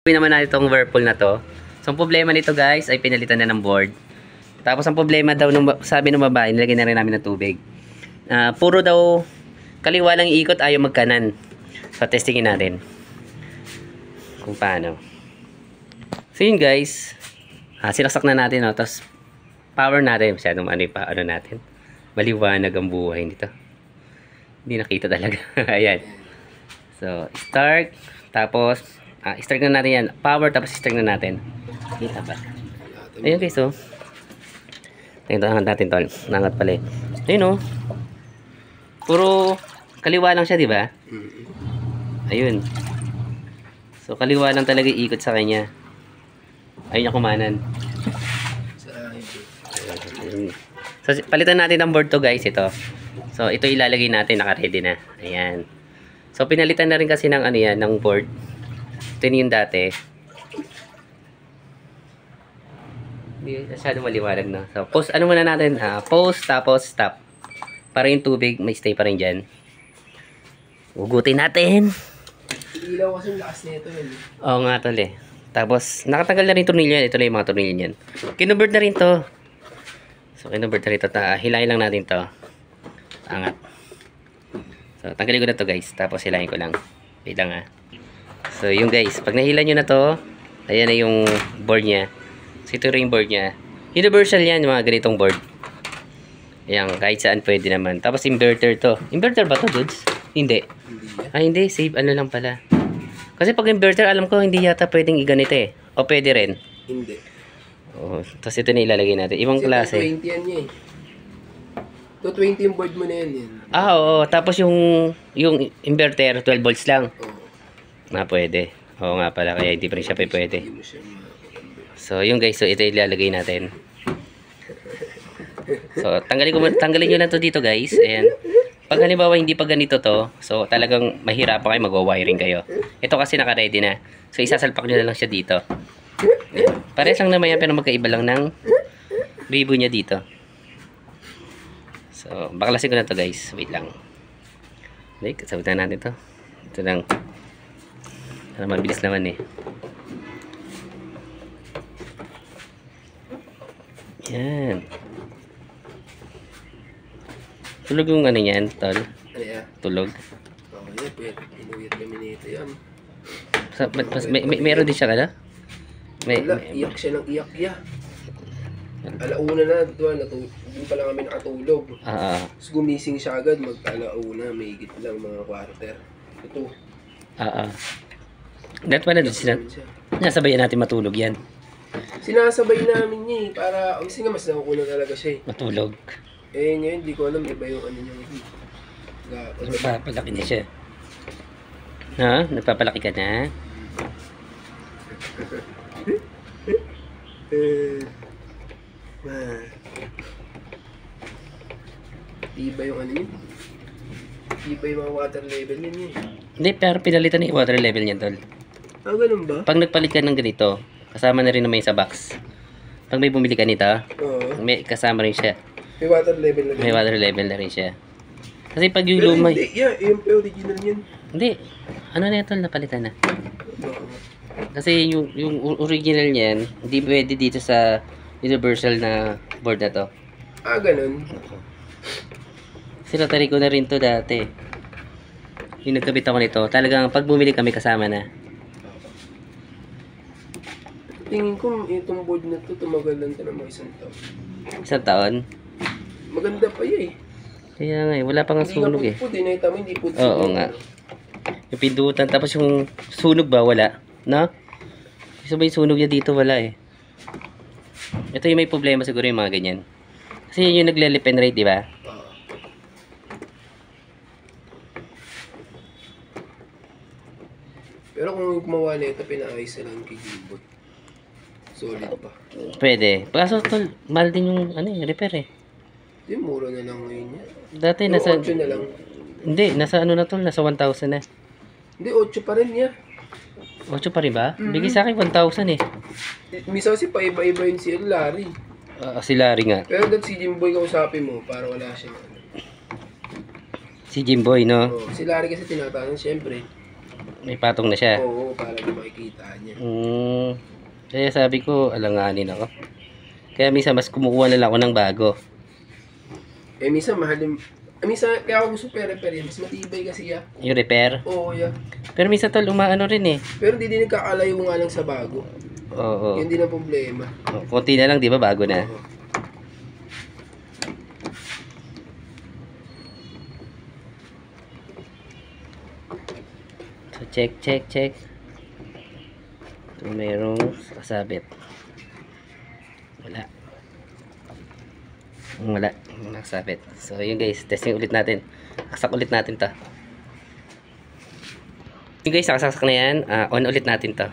Naman natin itong Whirlpool na to. So, ang problema nito guys ay pinalitan na ng board. Tapos ang problema daw, sabi ng babae, nilagyan na rin namin ng tubig. Puro daw kaliwa lang iikot, ayaw magkanan. So, testingin natin kung paano. So, yun guys. Sinaksak na natin. No? Tapos, power natin. Masyadong ano natin. Maliwanag ang buhay nito. Hindi nakita talaga. Ayan. So, start. Tapos, start na natin yan. Power, tapos start na natin. Kita ba? Ayun guys, oh. Tingnan natin tol. Nangat pala eh. Ayun, oh. Puro kaliwa lang siya, di ba? Ayun. So, kaliwa lang talaga ikot sa kanya. Ayun niya kumanan. So, palitan natin ang board to guys, ito. So, ito ilalagay natin, naka-ready na. Ayan. So, pinalitan na rin kasi ng ano yan, ng board. Ito yung dati. Hindi masyado maliwanag na. So, post, ano muna natin? Post, tapos stop. Para yung tubig, may stay pa rin dyan. Ugutin natin. Ilaw kasi yung lakas nito yun. Oo nga tol eh. Tapos, nakatanggal na rin tornilyo yan. Ito na yung mga tornilyo yan. Kinubert na rin to. So, kinubert na rin to. Hilahin lang natin to. Angat. So, tanggalin ko na to guys. Tapos, hilahin ko lang. Wait lang So, yung guys. Pag nahila nyo na to, ayan na yung board niya. So, ito rin yung board niya. Universal yan, yung mga ganitong board. Ayan, kahit saan pwede naman. Tapos, inverter to. Inverter ba to, dudes? Hindi. Hindi. Save ano lang pala. Kasi pag inverter, alam ko, hindi yata pwedeng iganito eh. O pwede rin? Hindi. Oh, tapos ito na ilalagay natin. Ibang klase. 220 yan niya eh. 220 yung board mo na yan. Oo. Tapos yung inverter, 12 volts lang. Pwede. Oo nga pala. Kaya hindi pa rin siya pwede. So, yung guys. So, ito ilalagay natin. So, tanggalin nyo na to dito guys. Ayan. Pag halimbawa hindi pa ganito to, so talagang mahirapan kayo, magwa-wiring kayo. Ito kasi naka-ready na. So isasalpak nyo na lang siya dito. Parehas lang naman yan, pero magkaiba lang ng ribo niya dito. So baklasin ko na to guys. Wait lang. Like, sabitan natin to. Ito lang. Para mabilis naman eh. Yan. Tulog yung ano yan, tol? Ano yan? Tulog. Oo, yan. Inuwit kami nito yan. Meron din siya ka na? Wala, iyak siya ng iyak ya. Alauna na, doon pa lang kami nakatulog. Tapos gumising siya agad, mag-alauna, may higit lang mga quarter. Ito. Dahil pala doon sila. Nasabayan natin matulog yan. Sinasabay namin niya eh, para, kasi nga mas nakukuna talaga siya eh. Matulog. Eh ngayon, di ko alam, iba yung ano niya. Nagpapalaki na siya. Ha? Nagpapalaki ka na? Iba yung ano niya. Iba yung mga water level niya eh. Hindi, pero pinalitan na yung water level niya, tol. Ganun ba? Pag nagpalit ka ng ganito, kasama na rin naman sa box. Pag may bumili ka nito, may kasama rin siya. May water level na rin. May water level na rin siya. Kasi pag yung lumay... Hindi, yung original yan. Hindi. Ano na ito, napalitan na. Kasi yung original niyan, hindi pwede dito sa universal na board na to. Ganun. Sinatari ko na rin to dati. Yung nagkabit ako nito, talagang pag bumili kami kasama na. Tingin ko itong board na to, tumagal lang ito ng mga isang taon. Isang taon? Maganda pa yan eh. Kaya nga eh, wala pa nga sunog eh. Hindi na pudpud, hindi pudpud. Oo nga. Yung pindutan, tapos yung sunog ba, wala? No? Kasi ba yung sunog niya dito, wala eh. Ito yung may problema siguro yung mga ganyan. Kasi yun yung nagle-lip and rate, di ba? Pero kung gumawa na ito, pinaayos na lang kay Gilbert. Solid pa. Pwede. Kaso tol, mahal din yung repair eh. Hindi, mura na lang ngayon yan. Dati nasa... 8 na lang. Hindi, nasa ano na tol, nasa 1,000 na. Hindi, 8 pa rin yan. 8 pa rin ba? Bigay sa akin 1,000 eh. Misa kasi paiba-iba yun si Larry. Si Larry nga. Pero dahil si Jimboy kausapin mo, para wala siya. Si Jimboy, no? Si Larry kasi tinatanong, siyempre. May patong na siya. Oo, para di makikita niya. Kaya sabi ko, alanganin ako. Kaya minsan mas kumukuha na lang ako ng bago. Minsan mahal yung... minsan, kaya ako gusto repair yan. Mas matibay kasi yan. Yung repair? Oo, yan. Pero minsan tol, umaano rin eh. Pero hindi din nagkakalayo nga lang sa bago. Oo. Yun din ang problema. Konti na lang, di ba? Bago na. Oo. So, check. Ito merong kasabit. Wala. Nakasabit. So, yun guys. Testing ulit natin. Saksak ulit natin to. Yun guys, saksak na yan. On ulit natin to.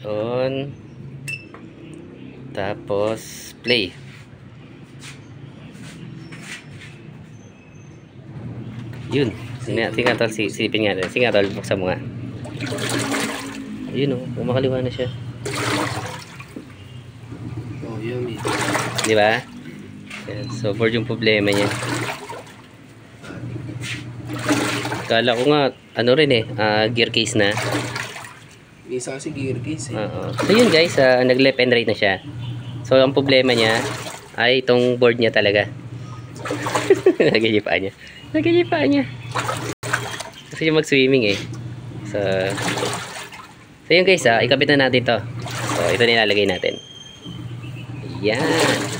On. Tapos, play. Yun. Sige nga tol, sipin nga. Sige nga tol, buksan mo nga. Ayun o, kumakaliwa na siya. Oh, yummy. Di ba? Yan. So, board yung problema niya. Kala ko nga, ano rin eh, gear case na. Isa kasi gear case eh. So yun guys, nag left and right na siya. So ang problema niya ay itong board niya talaga. Lagay yung paa niya. Kasi yung mag-swimming eh. So yun guys, ikabit na natin to. So ito nilalagay natin. Yan.